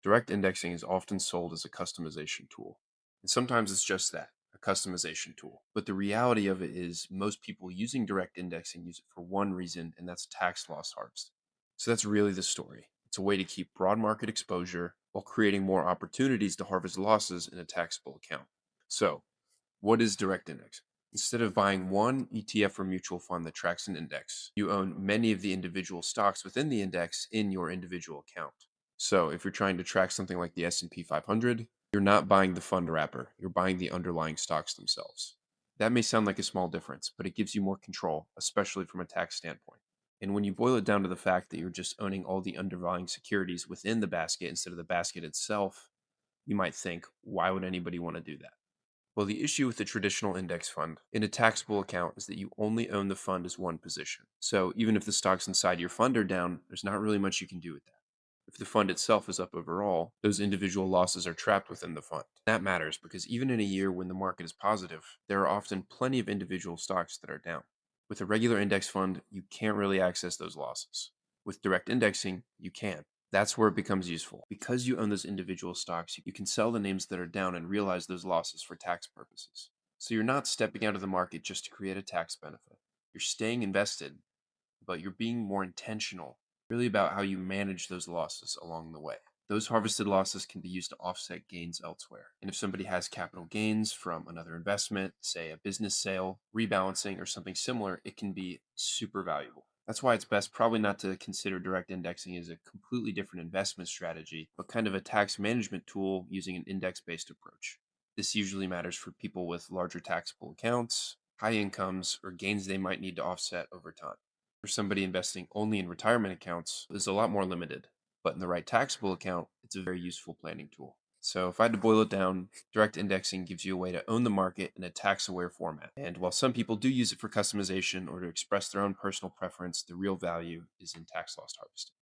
Direct indexing is often sold as a customization tool. And sometimes it's just that, a customization tool. But the reality of it is most people using direct indexing use it for one reason, and that's tax loss harvesting. So that's really the story. It's a way to keep broad market exposure while creating more opportunities to harvest losses in a taxable account. So, what is direct indexing? Instead of buying one ETF or mutual fund that tracks an index, you own many of the individual stocks within the index in your individual account. So, if you're trying to track something like the S&P 500, you're not buying the fund wrapper, you're buying the underlying stocks themselves. That may sound like a small difference, but it gives you more control, especially from a tax standpoint. And when you boil it down to the fact that you're just owning all the underlying securities within the basket instead of the basket itself, you might think, why would anybody want to do that? Well, the issue with the traditional index fund in a taxable account is that you only own the fund as one position. So even if the stocks inside your fund are down, there's not really much you can do with that. If the fund itself is up overall, those individual losses are trapped within the fund. That matters because even in a year when the market is positive, there are often plenty of individual stocks that are down. With a regular index fund, you can't really access those losses. With direct indexing, you can. That's where it becomes useful. Because you own those individual stocks, you can sell the names that are down and realize those losses for tax purposes. So you're not stepping out of the market just to create a tax benefit. You're staying invested, but you're being more intentional, really about how you manage those losses along the way. Those harvested losses can be used to offset gains elsewhere. And if somebody has capital gains from another investment, say a business sale, rebalancing, or something similar, it can be super valuable. That's why it's best probably not to consider direct indexing as a completely different investment strategy, but kind of a tax management tool using an index based approach. This usually matters for people with larger taxable accounts, high incomes, or gains they might need to offset over time. For somebody investing only in retirement accounts is a lot more limited, but in the right taxable account, it's a very useful planning tool. So if I had to boil it down, direct indexing gives you a way to own the market in a tax-aware format. And while some people do use it for customization or to express their own personal preference, the real value is in tax loss harvesting.